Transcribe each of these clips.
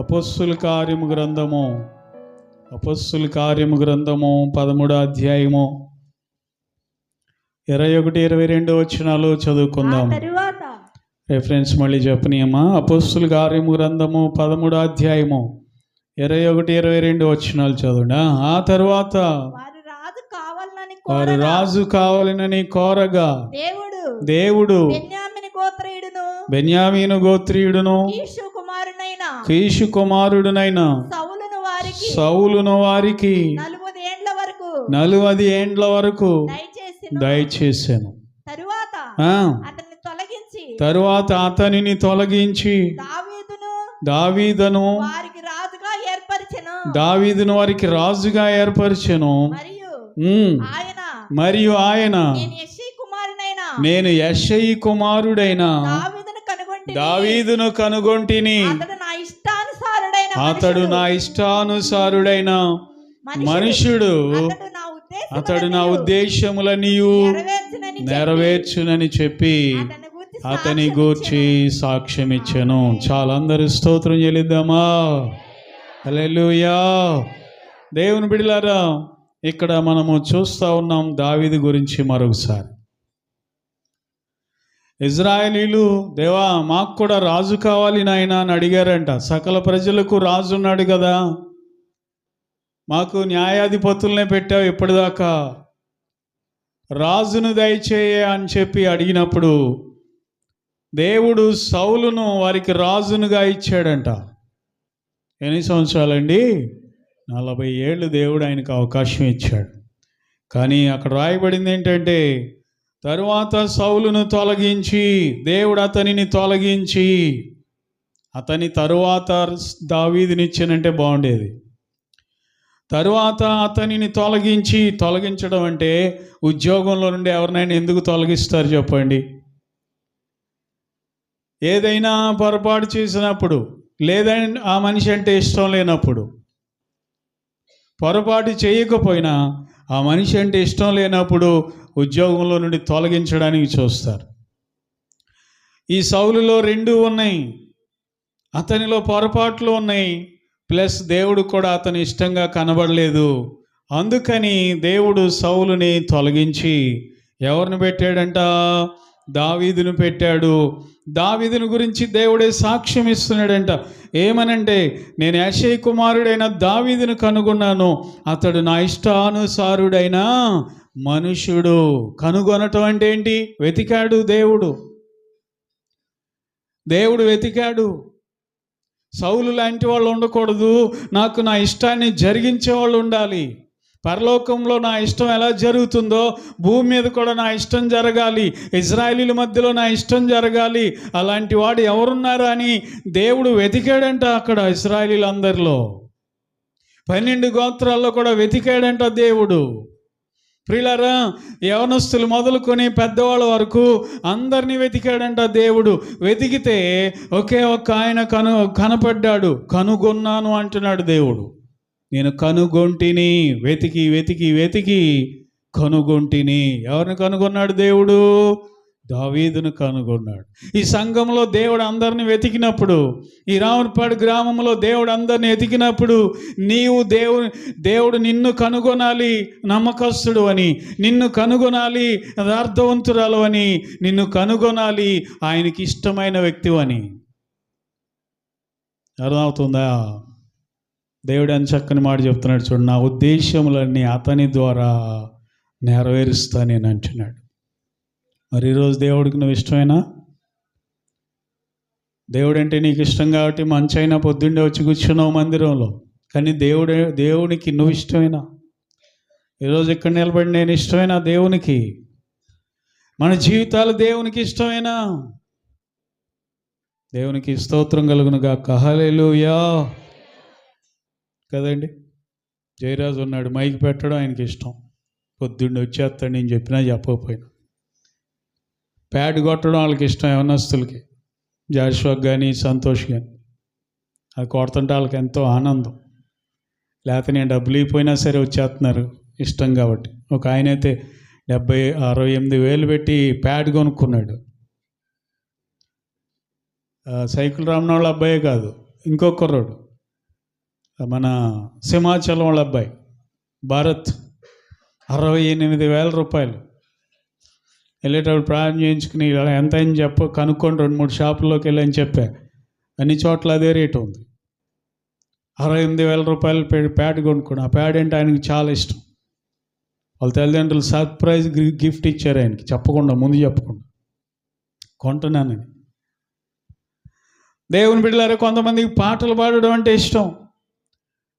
అపోస్తుల కార్యము గ్రంథము 13వ అధ్యాయము 21-22 వచనాలు చదువుకుందాం. రెఫరెన్స్ మళ్ళీ చెప్పనీయమ్మా. అపోస్తుల కార్యము గ్రంథము 13వ అధ్యాయము 21-22 వచనాలు చదువునా. ఆ తరువాత వారు రాజు కావాలని కోరగా దేవుడు బెన్యామీను గోత్రీయుడును కీషు కుమారుడునైన సౌలును వారికి 40 ఏండ్ల వరకు దయచేసాను. తరువాత అతనిని తొలగించి దావీదును వారికి రాజుగా ఏర్పరిచెను. మరియు ఆయన నేను యెష్షయి కుమారుడైన దావీదును కనుగొంటిని, అతడు నా ఇష్టానుసారుడైన మనుషుడు, అతడు నా ఉద్దేశములన్నీ నెరవేర్చునని చెప్పి అతని గూర్చి సాక్ష్యం ఇచ్చాను. చాలా అందరూ స్తోత్రం చెల్లిద్దామా. హల్లెలూయా. దేవుని బిడ్డలారా, ఇక్కడ మనము చూస్తూ ఉన్నాం దావీదు గురించి. మరొకసారి ఇజ్రాయేలీలు, దేవా మాకు కూడా రాజు కావాలి నాయనా అని అడిగారంట. సకల ప్రజలకు రాజు ఉన్నాడు కదా, మాకు న్యాయాధిపతులనే పెట్టావు, ఇప్పటిదాకా రాజును దయచేయ అని చెప్పి అడిగినప్పుడు దేవుడు సౌలును వారికి రాజునుగా ఇచ్చాడంట. ఎన్ని సంవత్సరాలండి? 40 ఏళ్ళు దేవుడు ఆయనకు అవకాశం ఇచ్చాడు. కానీ అక్కడ రాయబడింది ఏంటంటే, తరువాత సౌలును తొలగించి, దేవుడు అతనిని తొలగించి అతని తరువాత దావీదునిచ్చానంటే బాగుండేది. తరువాత అతనిని తొలగించడం అంటే ఉద్యోగంలో నుండి ఎవరినైనా ఎందుకు తొలగిస్తారు చెప్పండి? ఏదైనా పొరపాటు చేసినప్పుడు, లేదా ఆ మనిషి అంటే ఇష్టం లేనప్పుడు, పొరపాటు చేయకపోయినా ఆ మనిషి అంటే ఇష్టం లేనప్పుడు ఉద్యోగంలో నుండి తొలగించడానికి చూస్తారు. ఈ సౌలులో 2 ఉన్నాయి. అతనిలో పొరపాట్లు ఉన్నాయి, ప్లస్ దేవుడు కూడా అతని ఇష్టంగా కనబడలేదు. అందుకని దేవుడు సౌలుని తొలగించి ఎవరిని పెట్టాడంట? దావీదును పెట్టాడు. దావీదుని గురించి దేవుడే సాక్ష్యం ఇస్తున్నాడంట. ఏమనంటే, నేను యెష్షయి కుమారుడైన దావీదును కనుగొన్నాను, అతడు నా ఇష్టానుసారుడైన మనుషుడు. కనుగొనటం అంటే ఏంటి? వెతికాడు. దేవుడు వెతికాడు. సౌలు లాంటి వాళ్ళు ఉండకూడదు, నాకు నా ఇష్టాన్ని జరిగించే వాళ్ళు ఉండాలి. పరలోకంలో నా ఇష్టం ఎలా జరుగుతుందో భూమి మీద కూడా నా ఇష్టం జరగాలి, ఇజ్రాయేలీల మధ్యలో నా ఇష్టం జరగాలి. అలాంటి వాడు ఎవరున్నారా అని దేవుడు వెతికాడంట. అక్కడ ఇజ్రాయేలీలందరిలో 12 గోత్రాల్లో కూడా వెతికాడంట దేవుడు. ప్రియులారా, యవనస్తులు మొదలుకొని పెద్దవాళ్ళ వరకు అందరినీ వెతికాడంట దేవుడు. వెతికితే ఒకే ఒక్క ఆయన కనపడ్డాడు. కనుగొన్నాను అంటున్నాడు దేవుడు. నేను కనుగొంటిని, వెతికి కనుగొంటిని. ఎవరిని కనుగొన్నాడు దేవుడు? దావీదును కనుగొన్నాడు. ఈ సంఘంలో దేవుడు అందరిని వెతికినప్పుడు, ఈ రావులపాడు గ్రామంలో దేవుడు అందరిని వెతికినప్పుడు, నీవు దేవుడు నిన్ను కనుగొనాలి నమ్మకస్తుడు అని, నిన్ను కనుగొనాలి యథార్థవంతురాలు అని, నిన్ను కనుగొనాలి ఆయనకి ఇష్టమైన వ్యక్తి అని. అర్థమవుతుందా? దేవుడు అని చక్కని మాట చెప్తున్నాడు చూడు, నా ఉద్దేశములన్నీ అతని ద్వారా నెరవేరుస్తా నేను అంటున్నాడు. మరి ఈరోజు దేవుడికి నువ్వు ఇష్టమైనా? దేవుడు అంటే నీకు ఇష్టం కాబట్టి మంచైనా పొద్దున్నే వచ్చి కూర్చున్నావు మందిరంలో. కానీ దేవునికి నువ్వు ఇష్టమైనా? ఈరోజు ఇక్కడ నిలబడి నేను ఇష్టమైనా దేవునికి? మన జీవితాలు దేవునికి ఇష్టమైనా? దేవునికి స్తోత్రం కలుగును గాక. హల్లెలూయా. కదండి, జయరాజు ఉన్నాడు, మైక్ పెట్టడం ఆయనకి ఇష్టం. పొద్దున్నే వచ్చేస్తాడు, నేను చెప్పినా చెప్పకపోయినా. ప్యాడ్ కొట్టడం వాళ్ళకి ఇష్టం, యవనస్తులకి, జాషువాకి కానీ సంతోష్ కానీ. అది కొడుతుంటే వాళ్ళకి ఎంతో ఆనందం. లేకపోతే నేను డబ్బులు ఇవ్వకపోయినా సరే వచ్చేస్తున్నారు ఇష్టం కాబట్టి. ఒక ఆయన అయితే 68,000 పెట్టి ప్యాడ్ కొనుక్కున్నాడు. సైకిల్ రామనాళ్ళ అబ్బాయే కాదు, ఇంకొక కుర్రాడు మన సింహాచలం వాళ్ళ అబ్బాయి భారత్ 68,000 రూపాయలు. వెళ్ళేటప్పుడు ప్రార్థన చేయించుకుని ఎంత అయింది కనుక్కొని 2-3 షాపుల్లోకి వెళ్ళని చెప్పా. అన్ని చోట్ల అదే రేటు ఉంది. 68,000 రూపాయలు ప్యాడ్ కొనుక్కోండి. ఆ ప్యాడ్ అంటే ఆయనకి చాలా ఇష్టం. వాళ్ళ తల్లిదండ్రులు సర్ప్రైజ్ గిఫ్ట్ ఇచ్చారు ఆయనకి, ముందు చెప్పకుండా కొంటున్నానని. దేవుని బిడ్డలారా, కొంతమందికి పాటలు పాడడం అంటే ఇష్టం.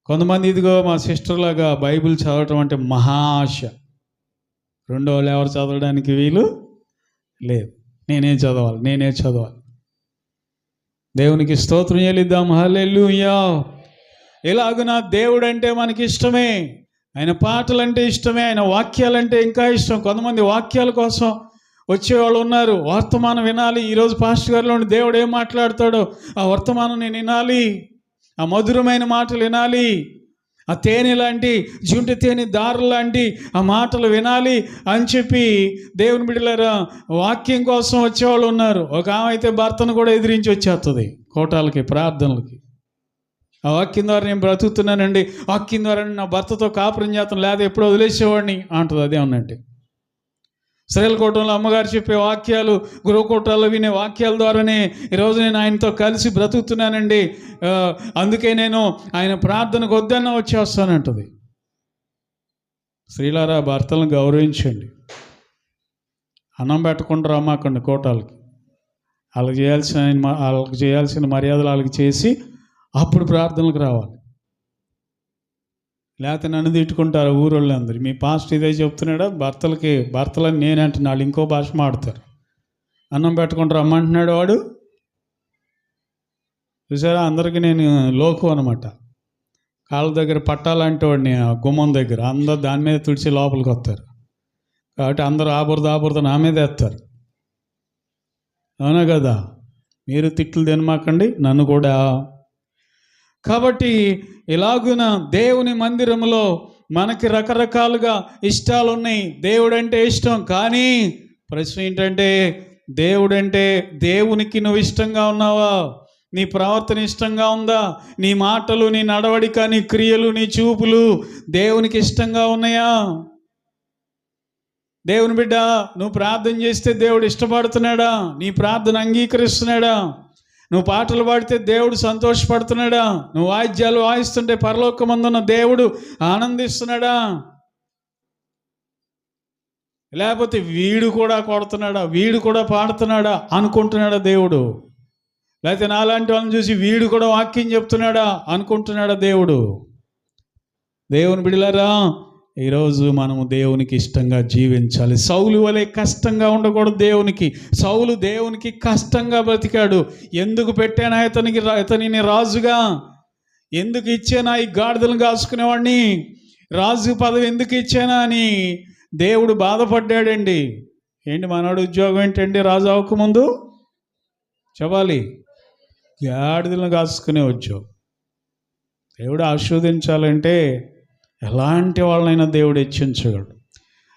కొంతమంది ఇదిగో మా సిస్టర్ లాగా బైబిల్ చదవటం అంటే మహాశ. రెండో వాళ్ళు ఎవరు చదవడానికి వీలు లేదు. నేనే చదవాలి. దేవునికి స్తోత్రం చెల్లిద్దాం. హల్లెలూయా. ఇలాగున దేవుడు అంటే మనకి ఇష్టమే, ఆయన పాటలు అంటే ఇష్టమే, ఆయన వాక్యాలంటే ఇంకా ఇష్టం. కొంతమంది వాక్యాల కోసం వచ్చేవాళ్ళు ఉన్నారు. వర్తమానం వినాలి, ఈరోజు పాస్టర్ గారిలోని దేవుడు ఏం మాట్లాడతాడో ఆ వర్తమానం నేను వినాలి, ఆ మధురమైన మాటలు వినాలి, ఆ తేనె లాంటి జుంటి తేనె దారులు లాంటి ఆ మాటలు వినాలి అని చెప్పి దేవుని బిడ్డలారా వాక్యం కోసం వచ్చేవాళ్ళు ఉన్నారు. ఒక ఆమె అయితే భర్తను కూడా ఎదిరించి వచ్చేస్తుంది కోటాలకి, ప్రార్థనలకి. ఆ వాక్యం ద్వారా నేను బ్రతుకుతున్నానండి, వాక్యం ద్వారా నా భర్తతో కాపురం చేస్తాను, లేదా ఎప్పుడో వదిలేసేవాడిని అంటుంది. అదే ఉన్నట్టు శ్రీలకోటంలో అమ్మగారు చెప్పే వాక్యాలు, గురుకోటాల్లో వినే వాక్యాల ద్వారానే ఈరోజు నేను ఆయనతో కలిసి బ్రతుకుతున్నానండి, అందుకే నేను ఆయన ప్రార్థనకు వద్దన్నా వచ్చేస్తానంటుంది. స్త్రీలారా, భర్తలను గౌరవించండి. అన్నం పెట్టకుండా రమ్మాకండి కోటాలకి. వాళ్ళకి చేయాల్సిన మర్యాదలు వాళ్ళకి చేసి అప్పుడు ప్రార్థనలకు రావాలి. లేకపోతే నన్ను తిట్టుకుంటారు ఊరోళ్ళు అందరు. మీ పాస్ట్ ఇదే చెప్తున్నాడా, భర్తలని నేనే అంటున్నా, వాళ్ళు ఇంకో భాష మాడతారు. అన్నం పెట్టుకుంటూ రమ్మంటున్నాడు వాడు. చూసారా, అందరికీ నేను లోకు అనమాట. కాళ్ళ దగ్గర పట్టాలంటే వాడిని గుమ్మం దగ్గర అందరు దాని మీద తుడిచి లోపలికి వస్తారు. కాబట్టి అందరూ ఆబురద నా మీద వేస్తారు. అవునా కదా? మీరు తిట్లు తినమాకండి, నన్ను కూడా. కాబట్టి ఇలాగున దేవుని మందిరంలో మనకి రకరకాలుగా ఇష్టాలు ఉన్నాయి. దేవుడు అంటే ఇష్టం, కానీ ప్రశ్న ఏంటంటే దేవునికి నువ్వు ఇష్టంగా ఉన్నావా? నీ ప్రవర్తన ఇష్టంగా ఉందా? నీ మాటలు, నీ నడవడిక, నీ క్రియలు, నీ చూపులు దేవునికి ఇష్టంగా ఉన్నాయా? దేవుని బిడ్డ, నువ్వు ప్రార్థన చేస్తే దేవుడు ఇష్టపడుతున్నాడా? నీ ప్రార్థన అంగీకరిస్తున్నాడా? నువ్వు పాటలు పాడితే దేవుడు సంతోషపడుతున్నాడా? నువ్వు వాయిద్యాలు వాయిస్తుంటే పరలోకమందున్న దేవుడు ఆనందిస్తున్నాడా? లేకపోతే వీడు కూడా కొడుతున్నాడా, వీడు కూడా పాడుతున్నాడా అనుకుంటున్నాడా దేవుడు? లేకపోతే నాలాంటి వాళ్ళని చూసి వీడు కూడా వాక్యం చెప్తున్నాడా అనుకుంటున్నాడా దేవుడు? దేవుని బిడ్డలారా, ఈరోజు మనము దేవునికి ఇష్టంగా జీవించాలి. సౌలు వలె కష్టంగా ఉండకూడదు దేవునికి. సౌలు దేవునికి కష్టంగా బ్రతికాడు. ఎందుకు పెట్టానా ఇతనిని రాజుగా? ఎందుకు ఇచ్చానా ఈ గాడిదలను కాసుకునేవాడిని? రాజు పదవి ఎందుకు ఇచ్చానా అని దేవుడు బాధపడ్డాడండి. ఏంటి మనోడు ఉద్యోగం ఏంటండి రాజు అవ్వకముందు? చెప్పాలి, గాడిదలను కాసుకునే ఉద్యోగం. దేవుడు ఆశీర్వదించాలంటే ఎలాంటి వాళ్ళైనా దేవుడు హెచ్చించగలడు.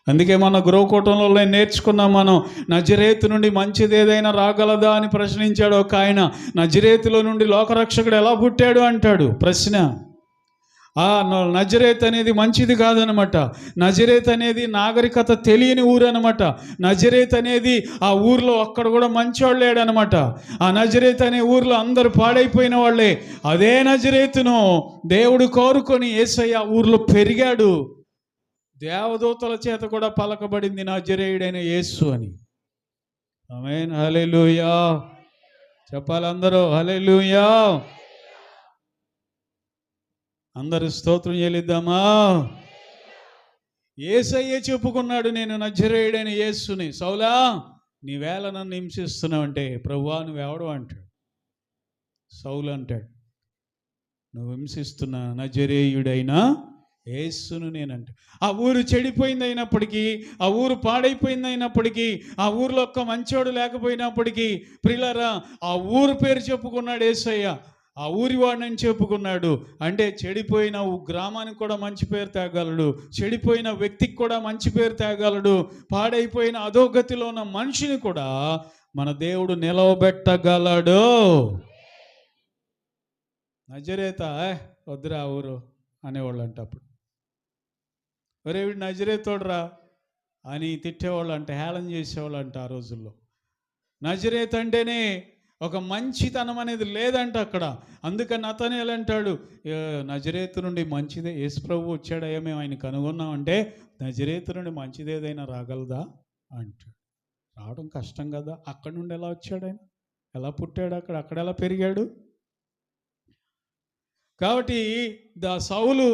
అందుకే మన గృహకూటంలో నేర్చుకున్నాం మనం. నజరేతు నుండి మంచిది ఏదైనా రాగలదా అని ప్రశ్నించాడు ఒక ఆయన. నజరేతులో నుండి లోకరక్షకుడు ఎలా పుట్టాడు అంటాడు ప్రశ్న. నజరేత్ అనేది మంచిది కాదనమాట. నజరేత్ అనేది నాగరికత తెలియని ఊరు అనమాట. నజరేత్ అనేది ఆ ఊర్లో ఒక్కడ కూడా మంచివాళ్ళు లేడనమాట. ఆ నజరేత్ అనే ఊర్లో అందరూ పాడైపోయిన వాళ్ళే. అదే నజరేతును దేవుడు కోరుకొని యేసయ్య ఊర్లో పెరిగాడు. దేవదూతల చేత కూడా పలకబడింది నజరేయుడైన యేసు అని. ఆమేన్, హల్లెలూయా. చెప్పాలి అందరూ హల్లెలూయా. అందరూ స్తోత్రం చెల్లిద్దామా? యేసయ్యే చెప్పుకున్నాడు, నేను నజరేయుడైన యేసుని. సౌలా, నీవేళ నన్ను హింసిస్తున్నావు అంటే, ప్రభువా నువ్వెవడు అంటాడు. సౌలు అంటాడు, నువ్వు హింసిస్తున్న నజరేయుడైన యేసును నేనంట. ఆ ఊరు చెడిపోయింది అయినప్పటికీ, ఆ ఊరు పాడైపోయింది అయినప్పటికీ, ఆ ఊరిలో ఒక్క మంచోడు లేకపోయినప్పటికీ, ప్రియులారా ఆ ఊరు పేరు చెప్పుకున్నాడు యేసయ్య. ఆ ఊరి వాడిని చెప్పుకున్నాడు. అంటే చెడిపోయిన గ్రామానికి కూడా మంచి పేరు తేగలడు, చెడిపోయిన వ్యక్తికి కూడా మంచి పేరు తేగలడు, పాడైపోయిన అధోగతిలో ఉన్న మనిషిని కూడా మన దేవుడు నిలవబెట్టగలడు. నజరేత వద్దురా ఊరు అనేవాళ్ళు అంట. అప్పుడు ఒరే వీడు నజరేతోడురా అని తిట్టేవాళ్ళు అంట, హేళన చేసేవాళ్ళు అంట ఆ రోజుల్లో. నజరేత్ అంటేనే ఒక మంచితనం అనేది లేదంట అక్కడ. అందుకని నతనేలు అంటాడు, నజరేతు నుండి మంచిదే, యేసు ప్రభు వచ్చాడయ్యా, మేము ఆయన కనుగొన్నామంటే నజరేతు నుండి మంచిది ఏదైనా రాగలదా అంటాడు. రావడం కష్టం కదా. అక్కడి నుండి ఎలా వచ్చాడు ఆయన, ఎలా పుట్టాడు, అక్కడ ఎలా పెరిగాడు. కాబట్టి సౌలు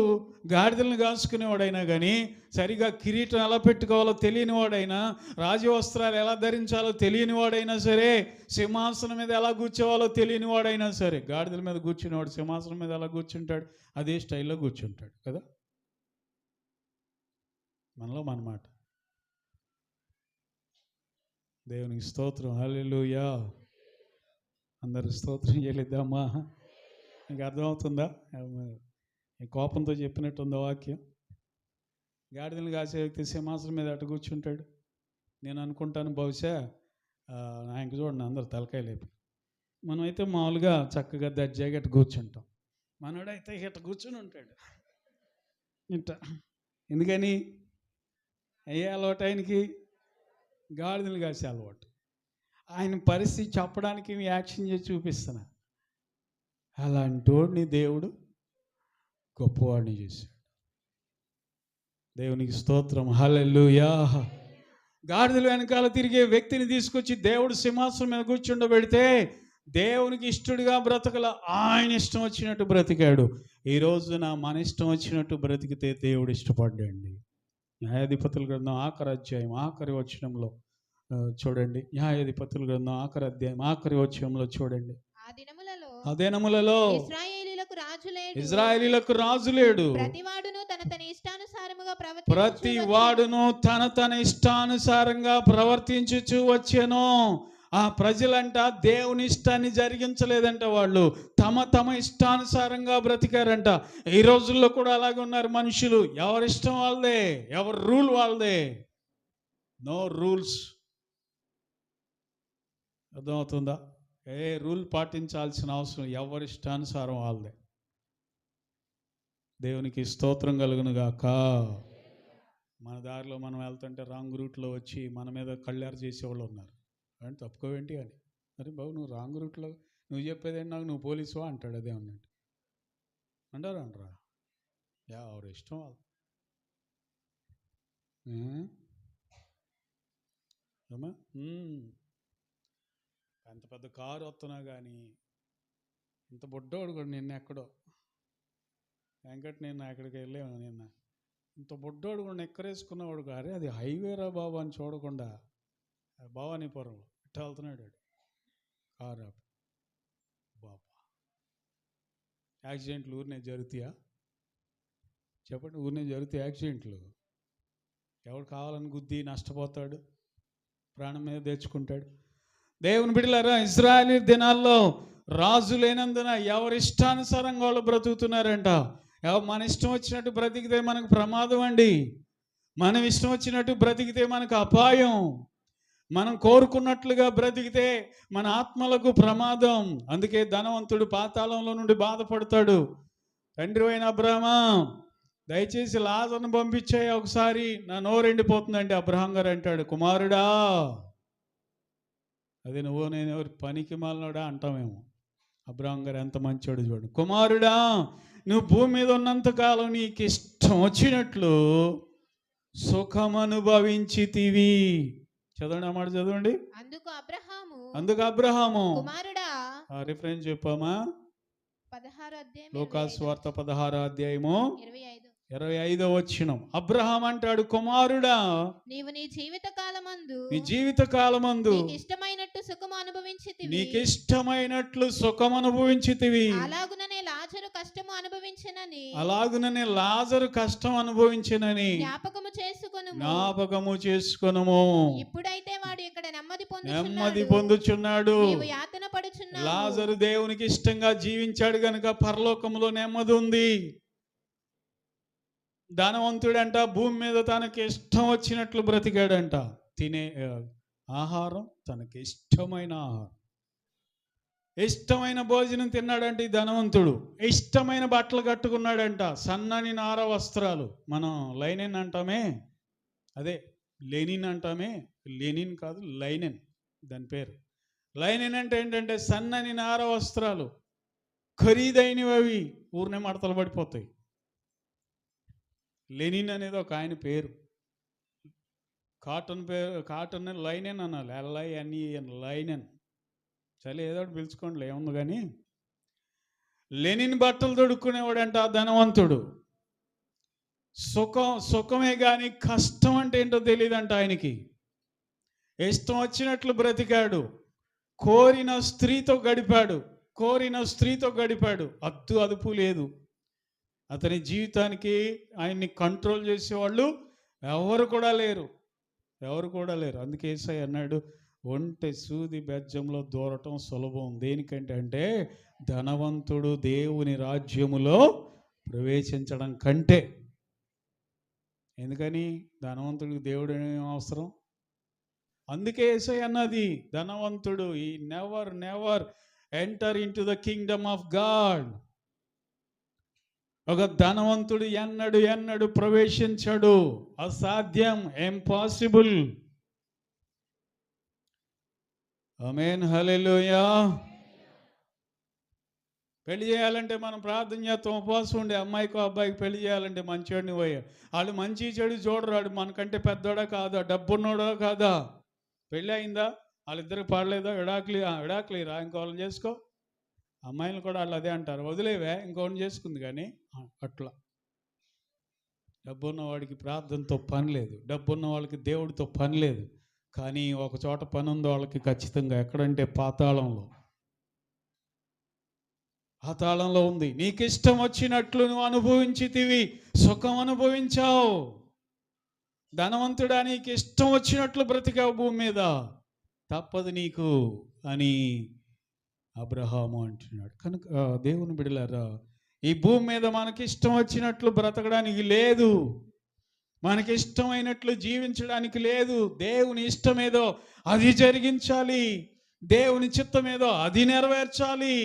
గాడిదలను కాసుకునేవాడైనా కానీ, సరిగా కిరీటం ఎలా పెట్టుకోవాలో తెలియని వాడైనా, రాజవస్త్రాలు ఎలా ధరించాలో తెలియని వాడైనా సరే, సింహాసనం మీద ఎలా కూర్చోవాలో తెలియని వాడైనా సరే, గాడిదల మీద కూర్చునేవాడు సింహాసనం మీద ఎలా కూర్చుంటాడు, అదే స్టైల్లో కూర్చుంటాడు కదా. మనలో మన మాట. దేవునికి స్తోత్రం, హల్లెలూయా. అందరు స్తోత్రం చేయలేద్దామా? నీకు అర్థమవుతుందా? కోపంతో చెప్పినట్టుందా వాక్యం? గాడిదలు కాసే వ్యక్తి సింహాసనం మీద అటు కూర్చుంటాడు. నేను అనుకుంటాను బహుశా ఆయనకు చూడండి అందరు తలకాయ లేపి. మనమైతే మామూలుగా చక్కగా దర్జాగా ఇట్ట కూర్చుంటాం. మనోడైతే ఇట్ట కూర్చుని ఉంటాడు ఇంట. ఎందుకని? అయ్యే అలవాటు ఆయనకి, గాడిదలు కాసే అలవాటు. ఆయన పరిస్థితి చెప్పడానికి యాక్షన్ చేసి చూపిస్తున్నా. అలాంటి వాడిని దేవుడు గొప్పవాడిని చేశాడు. దేవునికి స్తోత్రం, హల్లెలూయా. గాడిదల వెనకాల తిరిగే వ్యక్తిని తీసుకొచ్చి దేవుడు సింహాసనం మీద కూర్చుండబెడితే దేవునికి ఇష్టడుగా బ్రతకల, ఆయన ఇష్టం వచ్చినట్టు బ్రతికాడు. ఈ రోజున మన ఇష్టం వచ్చినట్టు బ్రతికితే దేవుడు ఇష్టపడ్డాడండి. న్యాయాధిపతుల గ్రంథం ఆఖరి అధ్యాయం ఆఖరి వచనంలో చూడండి. న్యాయాధిపతుల గ్రంథం ఆఖరి అధ్యాయం ఆఖరి వచనంలో చూడండి. ఆ దినములలో ఇశ్రాయేలీయులకు రాజు లేడు, ప్రతివాడును తన తన ఇష్టానుసారంగా ప్రవర్తించుచు వచ్చెను. ఆ ప్రజలంట దేవుని ఇష్టాన్ని జరిగించలేదంట, వాళ్ళు తమ ఇష్టానుసారంగా బ్రతికారంట. ఈ రోజుల్లో కూడా అలాగే ఉన్నారు మనుషులు. ఎవరి ఇష్టం వాళ్ళదే, ఎవరి రూల్ వాళ్ళదే, నో రూల్స్. అర్థమవుతుందా? ఏ రూల్ పాటించాల్సిన అవసరం, ఎవరి ఇష్టానుసారం వాళ్ళదే. దేవునికి స్తోత్రం కలుగును గాక. మన దారిలో మనం వెళ్తుంటే రాంగ్ రూట్లో వచ్చి మన మీద కళ్ళారు చేసేవాళ్ళు ఉన్నారు. అంటే తప్పుకోవేంటి అని, అరే బాబు నువ్వు రాంగ్ రూట్లో, నువ్వు చెప్పేదేంటి నాకు, నువ్వు పోలీసువా అంటాడు. అదే అన్నట్టు అంటారా? ఎవరి ఇష్టం వాళ్ళు. అంత పెద్ద కారు వస్తున్నా కానీ, ఇంత బుడ్డోడు కూడా నిన్న ఎక్కడో నిన్న ఎక్కడికి వెళ్ళాము, నిన్న ఇంత బుడ్డోడు కూడా ఎక్కరేసుకున్నవాడు గారే, అది హైవేరా బాబు అని చూడకుండా భవానీపురంలో ఇట్ట వెళ్తున్నాడు కారు. బాబా, యాక్సిడెంట్లు ఊరినే జరుగుతాయా చెప్పండి? ఊరినే జరుగుతాయి యాక్సిడెంట్లు. ఎవడు కావాలని గుద్ది నష్టపోతాడు, ప్రాణం మీద తెచ్చుకుంటాడు. దేవుని బిడ్డలారా, ఇశ్రాయేలు దినాల్లో రాజు లేనందున ఎవరి ఇష్టానుసారంగా వాళ్ళు బ్రతుకుతున్నారంట. మన ఇష్టం వచ్చినట్టు బ్రతికితే మనకు ప్రమాదం అండి. మనం ఇష్టం వచ్చినట్టు బ్రతికితే మనకు అపాయం. మనం కోరుకున్నట్లుగా బ్రతికితే మన ఆత్మలకు ప్రమాదం. అందుకే ధనవంతుడు పాతాళంలో నుండి బాధపడతాడు. తండ్రి అయిన అబ్రహామా, దయచేసి లాజరును పంపించాయి ఒకసారి, నా నోరు ఎండిపోతుందండి. అబ్రహాం గారు అంటాడు, కుమారుడా, అది నువ్వు నేను ఎవరి పనికి మాలినోడా అంటామేమో. అబ్రహాం గారు ఎంత మంచోడు చూడండి. కుమారుడా, నువ్వు భూమి మీద ఉన్నంతకాలం నీకు ఇష్టం వచ్చినట్లు సుఖమనుభవించితివి. చదవండి అన్నమాట, చదవండి. అందుకు అబ్రహాము కుమారుడా, రిఫరెన్స్ చెప్పామా? 16వ అధ్యాయం, లూకాసు వార్త 16వ అధ్యాయము 25వ వచనం. అబ్రహాం అంటాడు, కుమారుడా, నీవు నీ జీవిత కాలమందు నీకు ఇష్టమైనట్లు సుఖము అనుభవించితివి. అలాగుననే లాజరు కష్టం అనుభవించినని జ్ఞాపకము చేసుకొనుము. ఇప్పుడైతే వాడు ఇక్కడ నెమ్మది పొందుచున్నాడు. లాజరు దేవునికి ఇష్టంగా జీవించాడు గనుక పరలోకములో నెమ్మది ఉంది. ధనవంతుడంట భూమి మీద తనకి ఇష్టం వచ్చినట్లు బ్రతికాడంట. తినే ఆహారం తనకి ఇష్టమైన ఆహారం. ఇష్టమైన భోజనం తిన్నాడంటే ఈ ధనవంతుడు. ఇష్టమైన బట్టలు కట్టుకున్నాడంట, సన్నని నార వస్త్రాలు. మనం లైనెన్ అంటామే, అదే లెనిన్ అంటామే. లెనిన్ కాదు, లైనెన్ దాని పేరు. లైనెన్ అంటే ఏంటంటే సన్నని నార వస్త్రాలు, ఖరీదైనవి. అవి ఊరినే మడతలు పడిపోతాయి. లెనిన్ అనేది ఒక ఆయన పేరు. కాటన్ పేరు, కాటన్ లైనెన్ అనాలి, LINEN, లైనెన్. చలి ఏదో ఒకటి పిలుచుకోండి, ఏముంది. కానీ లెనిన్ బట్టలు తొడుక్కునేవాడంట ఆ ధనవంతుడు. సుఖమే కానీ కష్టం అంటే ఏంటో తెలియదంట ఆయనకి. ఇష్టం వచ్చినట్లు బ్రతికాడు, కోరిన స్త్రీతో గడిపాడు. అదుపు లేదు. అతని జీవితానికి ఆయన్ని కంట్రోల్ చేసేవాళ్ళు ఎవరు కూడా లేరు. అందుకే యేసయ్య అన్నాడు, ఒంటె సూది బెజ్జంలో దూరటం సులభం. దేనికంటే అంటే ధనవంతుడు దేవుని రాజ్యములో ప్రవేశించడం కంటే. ఎందుకని? ధనవంతుడికి దేవుడు ఏం అవసరం? అందుకే యేసయ్య అన్నది, ధనవంతుడు ఈ never enter into the Kingdom of God. ఒక ధనవంతుడు ఎన్నడు ప్రవేశించడు. అసాధ్యం, ఇంపాసిబుల్. ఆమేన్, హల్లెలూయా. పెళ్లి చేయాలంటే మనం ప్రార్థన చేస్తాం, ఉపవాసం ఉండే. అమ్మాయికో అబ్బాయికి పెళ్లి చేయాలంటే మంచివాడిని పోయా. వాళ్ళు మంచి చెడు చూడరు. వాడు మనకంటే పెద్దోడా కాదా, డబ్బున్నోడా కాదా. పెళ్ళి అయిందా, వాళ్ళిద్దరికి పడలేదా, విడాకులు రా, ఇంకోళ్ళని చేసుకో. అమ్మాయిలు కూడా వాళ్ళు అదే అంటారు, వదిలేవే ఇంకోని చేసుకుంది. కానీ అట్లా డబ్బున్న వాడికి ప్రార్థనతో పని లేదు, డబ్బున్న వాళ్ళకి దేవుడితో పని లేదు. కానీ ఒక చోట పని ఉంది వాళ్ళకి ఖచ్చితంగా. ఎక్కడంటే పాతాళంలో ఉంది. నీకు ఇష్టం వచ్చినట్లు నువ్వు అనుభవించితివి, సుఖం అనుభవించావు. ధనవంతుడా, నీకు ఇష్టం వచ్చినట్లు బ్రతికావు భూమి మీద, తప్పదు నీకు అని అబ్రహాము అంటున్నాడు. కనుక దేవుని బిడ్డలారా, ఈ భూమి మీద మనకి ఇష్టం వచ్చినట్లు బ్రతకడానికి లేదు, మనకి ఇష్టమైనట్లు జీవించడానికి లేదు. దేవుని ఇష్టమేదో అది జరిగించాలి, దేవుని చిత్తమేదో అది నెరవేర్చాలి.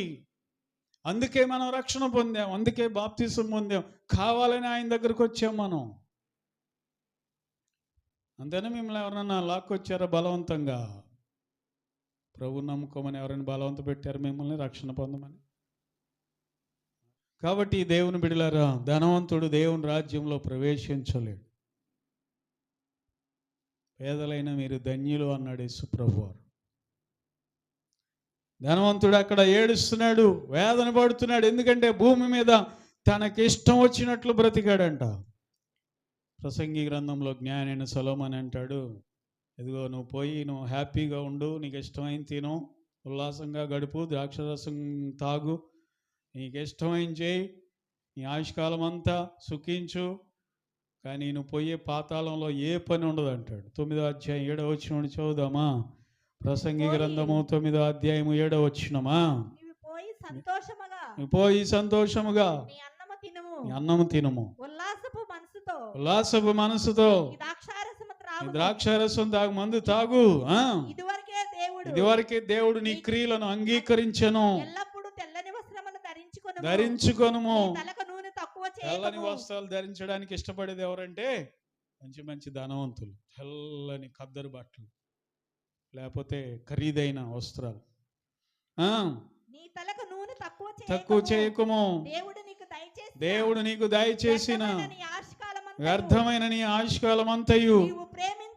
అందుకే మనం రక్షణ పొందాం, అందుకే బాప్తిసం పొందాం. కావాలని ఆయన దగ్గరకు వచ్చాం మనం. అంతేనా? మిమ్మల్ని ఎవరన్నా లాక్కొచ్చారా బలవంతంగా? ప్రభు నమ్ముకోమని ఎవరైనా బలవంత పెట్టారు మిమ్మల్ని రక్షణ పొందమని? కాబట్టి దేవుని బిడ్డలారా, ధనవంతుడు దేవుని రాజ్యంలో ప్రవేశించలేడు. పేదలైన మీరు ధన్యులు అన్నాడు యేసు ప్రభువారు. ధనవంతుడు అక్కడ ఏడుస్తున్నాడు, వేదన పడుతున్నాడు. ఎందుకంటే భూమి మీద తనకి ఇష్టం వచ్చినట్లు బ్రతికాడంట. ప్రసంగి గ్రంథంలో జ్ఞానైన సొలొమోను అంటాడు, ఇదిగో నువ్వు పోయి నువ్వు హ్యాపీగా ఉండు, నీకు ఇష్టమైన తిను, ఉల్లాసంగా గడుపు, ద్రాక్షరసం తాగు, నీకు ఇష్టమైన చేయి, నీ ఆయుష్కాలం అంతా సుఖించు, కానీ నువ్వు పోయే పాతాళంలో ఏ పని ఉండదు అంటాడు. 9వ అధ్యాయం 7వ వచనం చదువుదామా? ప్రసంగి గ్రంథము 9వ అధ్యాయము 7వ వచనమా? నువ్వు పోయి సంతోషముగా నీ అన్నము తినుము, ఉల్లాసపు మనసుతో ద్రాక్షారసం తాగు, మందు తాగు. ఇదివరకే దేవుడు నీ క్రియలను అంగీకరించెను. ధరించుకొనుము. తెల్లని వస్త్రాలు ధరించడానికి ఇష్టపడేది ఎవరంటే మంచి ధనవంతులు. తెల్లని ఖద్దరు బట్టలు, లేకపోతే ఖరీదైన వస్త్రాలు. తక్కువ చేయకుము, దేవుడు నీకు దయచేసిన వ్యర్థమైన నీ ఆయుష్కాలం అంతయు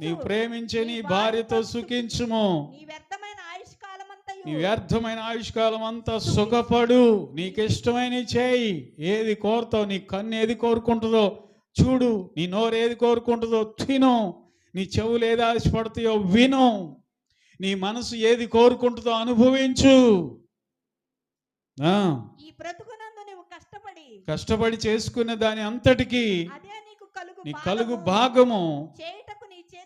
నీవు ప్రేమించే నీ భార్యతో సుఖించుము. నీ వ్యర్థమైన ఆయుష్కాలం అంతా సుఖపడు, నీకు ఇష్టమైన చేయి. ఏది కోరుతావు, నీ కన్ను ఏది కోరుకుంటుందో చూడు, నీ నోరు ఏది కోరుకుంటుందో తిను, నీ చెవులు ఏది ఆశపడతాయో విను, నీ మనసు ఏది కోరుకుంటుందో అనుభవించు. కష్టపడి చేసుకున్న దాని అంతటికి నీ కలుగు భాగము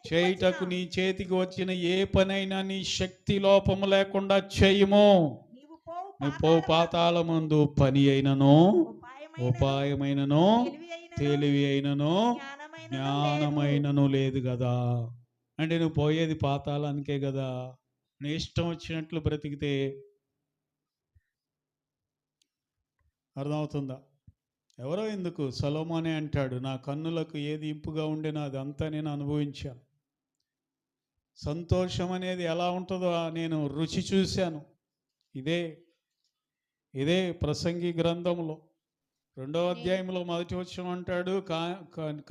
చేయుటకు నీ చేతికి వచ్చిన ఏ పనైనా నీ శక్తి లోపము లేకుండా చేయము. నువ్వు పాతాళమందు పని అయినను, ఉపాయమైనను, తెలివి అయినను, జ్ఞానమైనను లేదు కదా. అంటే నువ్వు పోయేది పాతాళానికే కదా. నీ ఇష్టం వచ్చినట్లు బ్రతికితే అర్థమవుతుందా? ఎవరో ఎందుకు, సొలొమోనే అంటాడు, నా కన్నులకు ఏది ఇంపుగా ఉండేనో అదంతా నేను అనుభవించాను. సంతోషం అనేది ఎలా ఉంటుందో నేను రుచి చూశాను. ఇదే ప్రసంగి గ్రంథంలో 2వ అధ్యాయంలో 1వ వచనం అంటాడు,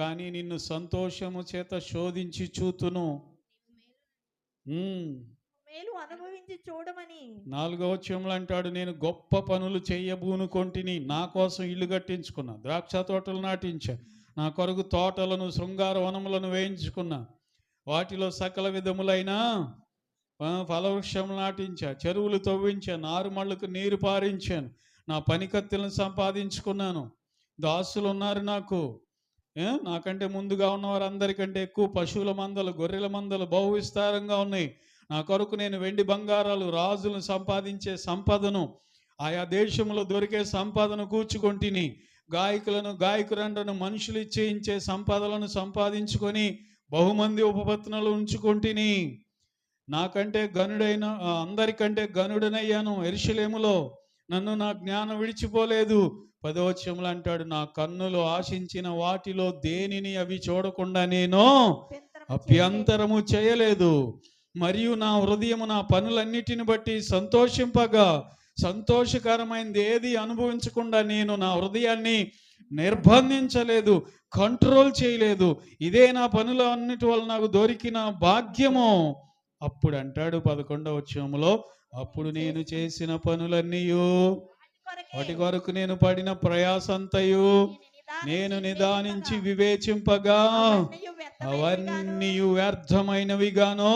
కానీ నిన్ను సంతోషము చేత శోధించి చూతును. మేలు అనుభవించి చూడమని 4వ వచనంలో అంటాడు, నేను గొప్ప పనులు చెయ్యబూనుకొంటిని. నా కోసం ఇల్లు కట్టించుకున్నా, ద్రాక్ష తోటలు నాటించా, నా కొరకు తోటలను శృంగార వనములను వేయించుకున్నా, వాటిలో సకల విధములైన ఫలవృక్షములు నాటించా, చెరువులు తవ్వించా, నారుమళ్ళకు నీరు పారించాను, నా పనికత్తెలను సంపాదించుకున్నాను, దాసులు ఉన్నారు నాకు, నాకంటే ముందుగా ఉన్నవారు అందరికంటే ఎక్కువ పశువుల మందలు గొర్రెల మందలు బహు విస్తారంగా ఉన్నాయి. నా కొరకు నేను వెండి బంగారాలు రాజులను సంపాదించే సంపదను ఆయా దేశంలో దొరికే సంపదను కూర్చుకొంటిని, గాయకులను మనుషులు ఇచ్చేయించే సంపదలను సంపాదించుకొని బహుమంది ఉపపత్నులు ఉంచుకొంటిని. నాకంటే గనుడైన అందరికంటే గనుడనయ్యాను. యెరూషలేములో నన్ను నా జ్ఞానం విడిచిపోలేదు. 10వ వచనంలో అంటాడు, నా కన్నులు ఆశించిన వాటిలో దేనిని అవి చూడకుండా నేను అభ్యంతరము చేయలేదు. మరియు నా హృదయము నా పనులన్నిటిని బట్టి సంతోషింపగా, సంతోషకరమైనది ఏది అనుభవించకుండా నేను నా హృదయాన్ని నిర్బంధించలేదు, కంట్రోల్ చేయలేదు. ఇదే నా పనుల అన్నిటి వల్ల నాకు దొరికిన భాగ్యము. అప్పుడు అంటాడు 11వ వచనంలో, అప్పుడు నేను చేసిన పనులన్నీయు, వాటి కొరకు నేను పడిన ప్రయాసంతయు నేను నిదానించి వివేచింపగా అవన్నీ వ్యర్థమైనవిగాను,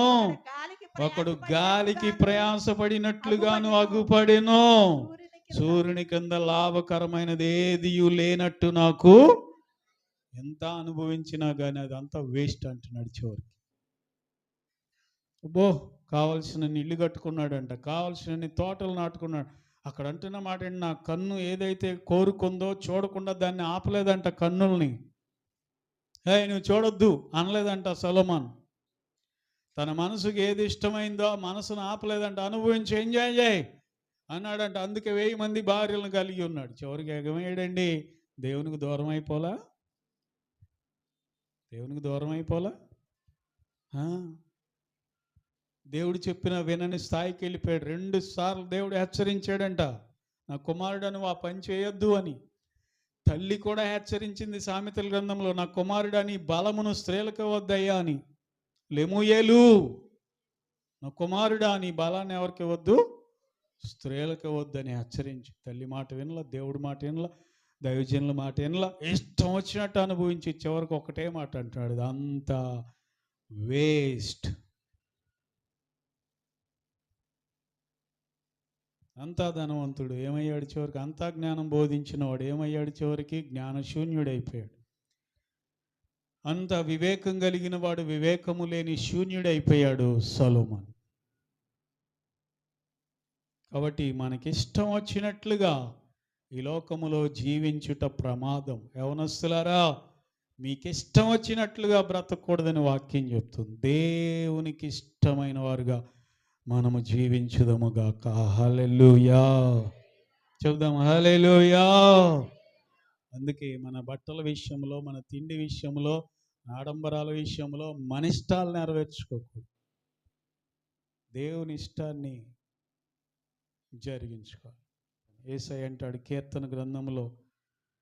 ఒకడు గాలికి ప్రయాసపడినట్లుగాను అగుపడెను. సూర్యుని కింద లాభకరమైనది ఏదియు లేనట్టు నాకు ఎంత అనుభవించినా కానీ అదంతా వేస్ట్ అంటున్నాడు చివరికి. కావలసిన ఇల్లు కట్టుకున్నాడంట, కావలసిన తోటలు నాటుకున్నాడు. అక్కడ అంటున్న మాట, నా కన్ను ఏదైతే కోరుకుందో చూడకుండా దాన్ని ఆపలేదంట. కన్నుల్ని నువ్వు చూడొద్దు అనలేదంట సొలొమోన్. తన మనసుకి ఏది ఇష్టమైందో మనసును ఆపలేదంట. అనుభవించి ఎంజాయ్ చేయి అన్నాడంట. అందుకే 1000 మంది భార్యలను కలిగి ఉన్నాడు. చివరికి ఎగమేయడండి. దేవునికి దూరం అయిపోలా, దేవునికి దూరం అయిపోలా. దేవుడు చెప్పిన వినని స్థాయికి వెళ్ళిపోయాడు. 2 సార్లు దేవుడు హెచ్చరించాడంట, నా కుమారుడు నువ్వు ఆ పని చేయొద్దు అని. తల్లి కూడా హెచ్చరించింది సామెతల గ్రంథంలో, నా కుమారుడు అని బలమును స్త్రీలకు వద్దయ్యా అని. లెమూయేలు, నా కుమారుడా నీ బలాన్ని ఎవరికి ఇవ్వద్దు, స్త్రీలకు వద్దని హెచ్చరించి, తల్లి మాట వినలా, దేవుడి మాట వినలా, దైవజనుల మాట వినలా, ఇష్టం వచ్చినట్టు అనుభవించి చివరికి ఒకటే మాట అంటాడు, అంతా వేస్ట్, అంతా ధనవంతుడు ఏమయ్యాడు చివరికి, అంతా జ్ఞానం బోధించిన వాడు ఏమయ్యాడు చివరికి, జ్ఞానశూన్యుడైపోయాడు. అంత వివేకం కలిగిన వాడు వివేకము లేని శూన్యుడైపోయాడు సొలొమోన్. కాబట్టి మనకిష్టం వచ్చినట్లుగా ఈ లోకములో జీవించుట ప్రమాదం. యవనస్తులారా, మీకు ఇష్టం వచ్చినట్లుగా బ్రతకూడదని వాక్యం చెప్తుంది. దేవునికి ఇష్టమైన వారుగా మనము జీవించుదముగాక. హల్లెలూయా చెప్దాం, హల్లెలూయా. అందుకే మన బట్టల విషయంలో, మన తిండి విషయంలో, ఆడంబరాల విషయంలో మన ఇష్టాలు నెరవేర్చుకోకూడదు. దేవుని ఇష్టాన్ని జరిగించుకోవాలి. యేసయ్య అంటాడు కీర్తన గ్రంథంలో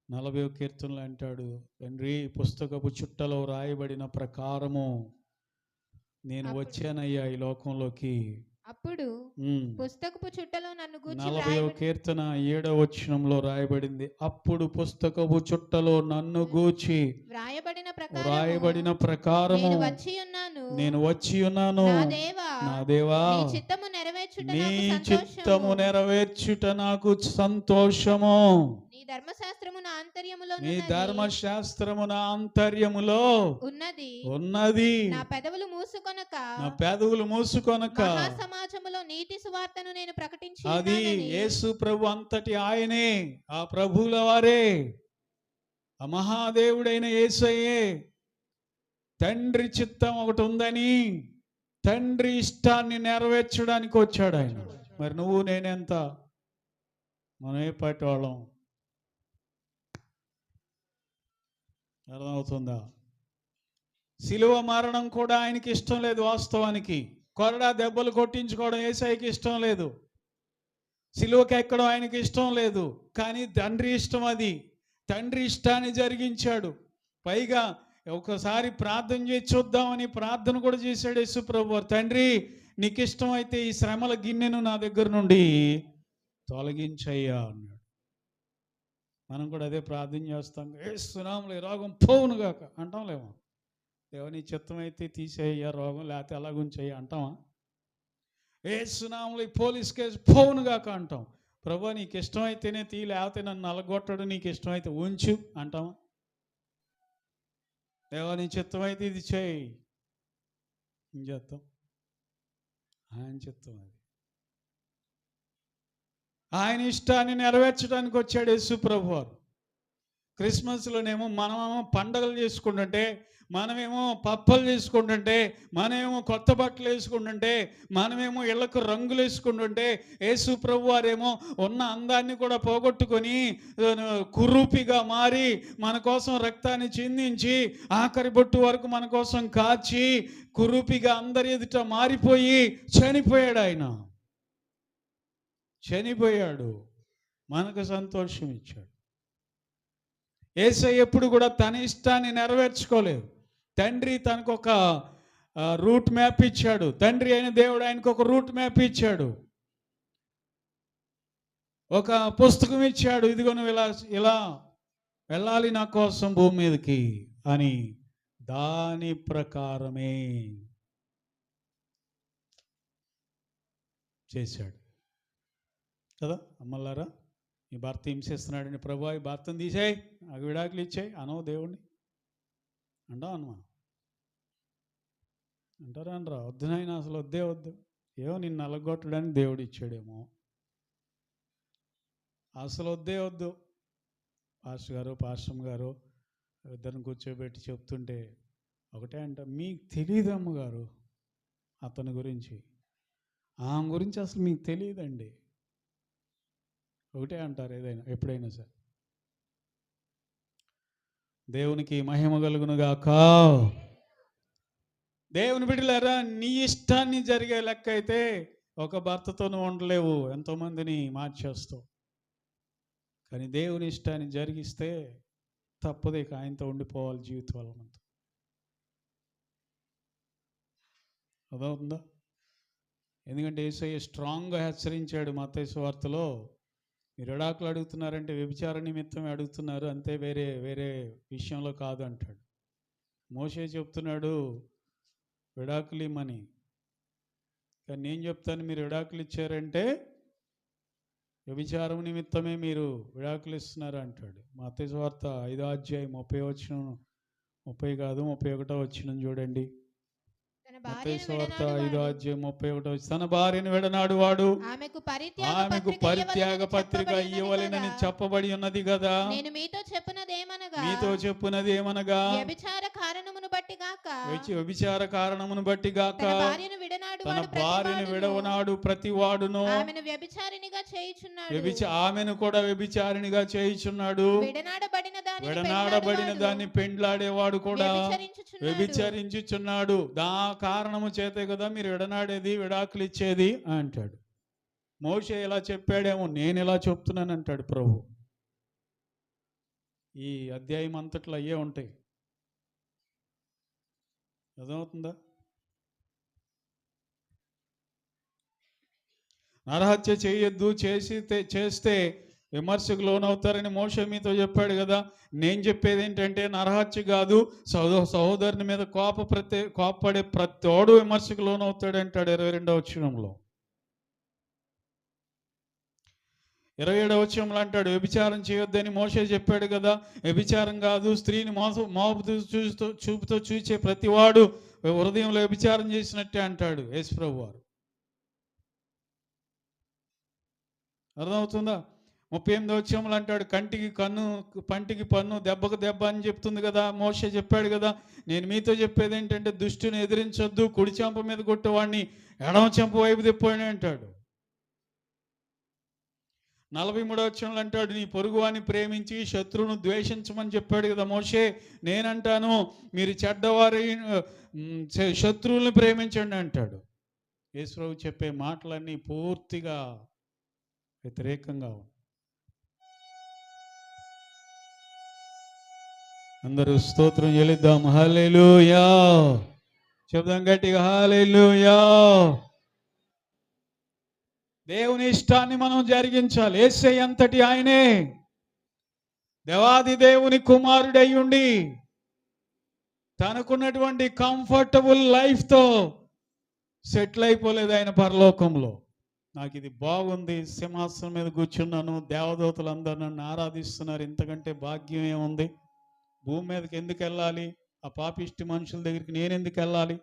40వ కీర్తనలో అంటాడు, తండ్రి పుస్తకపు చుట్టలో రాయబడిన ప్రకారము నేను వచ్చానయ్యా ఈ లోకంలోకి. అప్పుడు పుస్తకపు చుట్టలో నన్ను గూర్చి 40వ కీర్తన 7వ వచనంలో రాయబడింది, అప్పుడు పుస్తకపు చుట్టలో నన్ను గూర్చి రాయబడిన ప్రకారము నేను వచ్చి ఉన్నాను. నా దేవా, నీ చిత్తము నెరవేర్చుట నాకు సంతోషము. నీ ధర్మశాస్త్రము నా ఆంతర్యములో ఉన్నది. నా పెదవులు మూసుకొనక సమాజములో నీతి సువార్తను నేను ప్రకటించి. అది యేసు ప్రభు అంతటి ఆయనే, ఆ ప్రభువుల వారే, ఆ మహాదేవుడైన యేసయ్యే. తండ్రి చిత్తం ఒకటి ఉందని, తండ్రి ఇష్టాన్ని నెరవేర్చడానికి వచ్చాడు ఆయన. మరి నువ్వు నేనెంత, మనం ఏ పాటి వాళ్ళం? అర్థమవుతుందా? సిలువ మరణం కూడా ఆయనకి ఇష్టం లేదు. వాస్తవానికి కొరడా దెబ్బలు కొట్టించుకోవడం యేసయ్యకి ఇష్టం లేదు. సిలువకి ఎక్కడం ఆయనకి ఇష్టం లేదు. కానీ తండ్రి ఇష్టం అది. తండ్రి ఇష్టాన్ని జరిగించాడు. పైగా ఒకసారి ప్రార్థన చేసి చూద్దామని ప్రార్థన కూడా చేశాడు యేసు ప్రభువారు. తండ్రి, నీకు ఇష్టమైతే ఈ శ్రమల గిన్నెను నా దగ్గర నుండి తొలగించయ్యా అన్నాడు. మనం కూడా అదే ప్రార్థన చేస్తాం. యేసునామములో ఈ రోగం పోవునుగాక అంటాంలేమో. దేవుని చిత్తమైతే తీసేయ్యా రోగం, లేకపోతే అలాగుంచయ్యా అంటామా? యేసునామములో ఈ పోలీస్ కేసు పోవునుగాక అంటాం. ప్రభువా నీకు ఇష్టమైతేనే తీ, లేకపోతే నన్ను నలగొట్టడు, నీకు ఇష్టమైతే ఉంచు అంటామా? దేవుని చిత్తమైతే ఇది చేయి, ఏం చేస్తాం? ఆయన చిత్తం అది. ఆయన ఇష్టాన్ని నెరవేర్చడానికి వచ్చాడు యేసు ప్రభువారు. క్రిస్మస్లోనేమో మనమేమో పండగలు చేసుకుంటుంటే, మనమేమో పప్పలు చేసుకుంటుంటే, మనమేమో కొత్త బట్టలు వేసుకుంటుంటే, మనమేమో ఇళ్లకు రంగులు వేసుకుంటుంటే, యేసు ప్రభువారేమో ఉన్న అందాన్ని కూడా పోగొట్టుకొని కురూపిగా మారి మన కోసం రక్తాన్ని చిందించి ఆఖరి బొట్టు వరకు మన కోసం కాచి కురూపిగా అందరి ఎదుట మారిపోయి చనిపోయాడు. ఆయన చనిపోయాడు, మనకు సంతోషం ఇచ్చాడు. యేసయ్య ఎప్పుడు కూడా తన ఇష్టాన్ని నెరవేర్చుకోలేదు. తండ్రి తనకు ఒక రూట్ మ్యాప్ ఇచ్చాడు. తండ్రి అయిన దేవుడు ఆయనకు ఒక రూట్ మ్యాప్ ఇచ్చాడు, ఒక పుస్తకం ఇచ్చాడు. ఇదిగో నువ్వు ఇలా వెళ్ళాలి నా కోసం భూమి మీదకి అని. దాని ప్రకారమే చేశాడు కదా. అమ్మలారా, ఈ భర్త హింసిస్తున్నాడని, ప్రభు ఈ భర్తను తీసేయి, నాకు విడాకులు ఇచ్చాయి అనవు దేవుణ్ణి అంటావు అన్నమా? అంటారా అనరా? వద్దు నాయన, అసలు వద్దే వద్దు. ఏమో నిన్ను నలగొట్టడానికి దేవుడు ఇచ్చాడేమో, అసలు వద్దే వద్దు. పాస్టర్ గారు ఇద్దరిని కూర్చోబెట్టి చెప్తుంటే ఒకటే అంట, మీకు తెలియదు అమ్మగారు అతని గురించి, ఆమె గురించి అసలు మీకు తెలియదండి. ఒకటే అంటారు ఏదైనా, ఎప్పుడైనా సరే. దేవునికి మహిమ కలుగునుగాక. దేవుని బిడ్డలారా, నీ ఇష్టాన్ని జరిగే లెక్క అయితే ఒక భర్తతో నువ్వు ఉండలేవు, ఎంతోమందిని మార్చేస్తావు. కానీ దేవుని ఇష్టాన్ని జరిగిస్తే తప్పదు, ఇక ఆయనతో ఉండిపోవాలి జీవితం వాళ్ళంతా. అదవుతుందా? ఎందుకంటే యేసయ్య స్ట్రాంగ్గా హెచ్చరించాడు మత్తయి సువార్తలో, మీరు విడాకులు అడుగుతున్నారంటే వ్యభిచార నిమిత్తం అడుగుతున్నారు అంతే, వేరే విషయంలో కాదు అంటాడు. మోషే చెప్తున్నాడు విడాకులు ఇమ్మని, కానీ నేను చెప్తాను మీరు విడాకులు ఇచ్చారంటే వ్యభిచారం నిమిత్తమే మీరు విడాకులు ఇస్తున్నారు అంటాడు. మత్తయి సువార్త 5వ అధ్యాయం 31 చూడండి. మత్తయి సువార్త 5వ అధ్యాయం 31. తన భార్యను విడనాడు వాడు ఆమెకు పరిత్యాగ పత్రిక ఇవ్వవలెనని చెప్పబడి ఉన్నది కదా. నేను మీతో చెప్పునది ఏమనగా వ్యభిచార కారణమును బట్టి గాక తన భార్యను విడవనాడు ప్రతి వాడును ఆమెను కూడా వ్యభిచారినిగా చేయుచున్నాడు. విడనాడబడిన దాన్ని పెండ్లాడేవాడు కూడా వ్యభిచరించుచున్నాడు. కారణము చేతే కదా మీరు విడనాడేది, విడాకులు ఇచ్చేది అంటాడు. మోషే ఇలా చెప్పాడేమో, నేను ఇలా చెప్తున్నాను అంటాడు ప్రభు. ఈ అధ్యాయం అంతట్లో అయ్యే ఉంటాయి. అర్థమవుతుందా? నరహత్య చేయొద్దు, చేస్తే విమర్శకు లోనవుతారని మోషే మీతో చెప్పాడు కదా. నేను చెప్పేది ఏంటంటే నరహత్య కాదు, సహోదరుని మీద కోపపడే ప్రతివాడు విమర్శకు లోనవుతాడు అంటాడు 22వ వచనంలో. 27వ వచనంలో అంటాడు వ్యభిచారం చేయొద్దని మోషే చెప్పాడు కదా. వ్యభిచారం కాదు, స్త్రీని మోపుతూ చూపుతో చూచే ప్రతివాడు హృదయంలో వ్యభిచారం చేసినట్టే అంటాడు యేసు ప్రభువారు. అర్థమవుతుందా? 38వ వచనంలో అంటాడు కంటికి కన్ను, పంటికి పన్ను, దెబ్బకు దెబ్బ అని చెప్తుంది కదా. మోషే చెప్పాడు కదా. నేను మీతో చెప్పేది ఏంటంటే దుష్టుని ఎదిరించొద్దు, కుడి చెంప మీద కొట్టేవాడిని ఎడమ చెంప వైపు తిప్పాడు అంటాడు. 43వ వచనంలో అంటాడు, నీ పొరుగువాని ప్రేమించి శత్రువును ద్వేషించమని చెప్పాడు కదా మోషే. నేనంటాను మీరు చెడ్డవారి శత్రువుల్ని ప్రేమించండి అంటాడు. యేసుప్రభు చెప్పే మాటలన్నీ పూర్తిగా వ్యతిరేకంగా ఉన్నాయి. అందరూ స్తోత్రం చెల్లిద్దాం. హల్లెలూయా చెప్దాం గట్టిగా, హల్లెలూయా. దేవుని ఇష్టాన్ని మనం జరిగించాలి. యేసయ్య అంతటి ఆయనే దేవాది దేవుని కుమారుడై ఉండి తనకున్నటువంటి కంఫర్టబుల్ లైఫ్తో సెటిల్ అయిపోలేదు ఆయన పరలోకంలో. నాకు ఇది బాగుంది, సింహాసనం మీద కూర్చున్నాను, దేవదూతలందరూ నన్ను ఆరాధిస్తున్నారు, ఇంతకంటే భాగ్యం ఏముంది? భూమి మీదకి ఎందుకు వెళ్ళాలి? ఆ పాపిష్టి మనుషుల దగ్గరికి నేను ఎందుకు వెళ్ళాలి?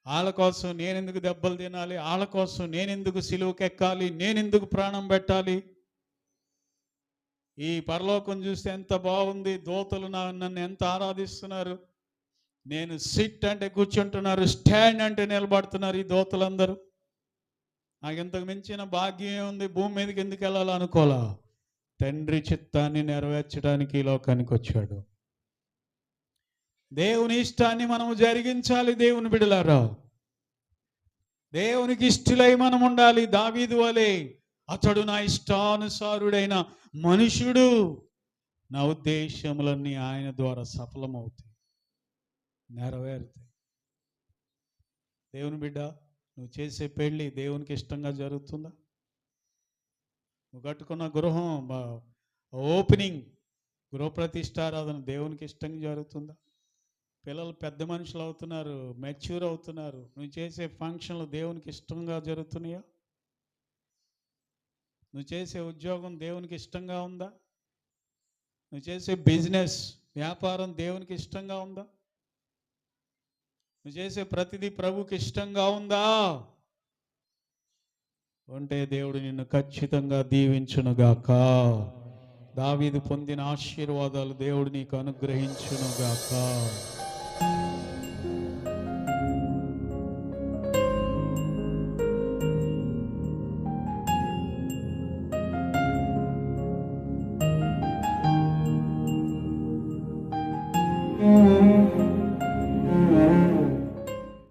వాళ్ళ కోసం నేనెందుకు దెబ్బలు తినాలి? వాళ్ళ కోసం నేనెందుకు సిలువకెక్కాలి? నేనెందుకు ప్రాణం పెట్టాలి? ఈ పరలోకం చూస్తే ఎంత బాగుంది, దూతలు నన్ను ఎంత ఆరాధిస్తున్నారు. నేను సిట్ అంటే కూర్చుంటున్నారు, స్టాండ్ అంటే నిలబడుతున్నారు ఈ దూతలందరూ. నాకు ఇంతకు మించిన భాగ్యం ఉంది, భూమి మీదకి ఎందుకు వెళ్ళాలనుకోలా. తండ్రి చిత్తాన్ని నెరవేర్చడానికి ఈ లోకానికి వచ్చాడు. దేవుని ఇష్టాన్ని మనము జరిగించాలి. దేవుని బిడ్డలారా, దేవునికి ఇష్టలై మనం ఉండాలి. దావీదు వలె అతడు నా ఇష్టానుసారుడైన మనుషుడు, నా ఉద్దేశములన్నీ ఆయన ద్వారా సఫలమవుతాయి, నెరవేరుతాయి. దేవుని బిడ్డ, నువ్వు చేసే పెళ్ళి దేవునికి ఇష్టంగా జరుగుతుందా? నువ్వు కట్టుకున్న గృహం ఓపెనింగ్, గృహప్రతిష్ఠారాధన దేవునికి ఇష్టంగా జరుగుతుందా? పిల్లలు పెద్ద మనుషులు అవుతున్నారు, మెచ్యూర్ అవుతున్నారు, నువ్వు చేసే ఫంక్షన్లు దేవునికి ఇష్టంగా జరుగుతున్నాయా? నువ్వు చేసే ఉద్యోగం దేవునికి ఇష్టంగా ఉందా? నువ్వు చేసే బిజినెస్, వ్యాపారం దేవునికి ఇష్టంగా ఉందా? నువ్వు చేసే ప్రతిదీ ప్రభుకి ఇష్టంగా ఉందా? ఉంటే దేవుడు నిన్ను ఖచ్చితంగా దీవించునుగాక. దావీదు పొందిన ఆశీర్వాదాలు దేవుడు నీకు అనుగ్రహించునుగాక.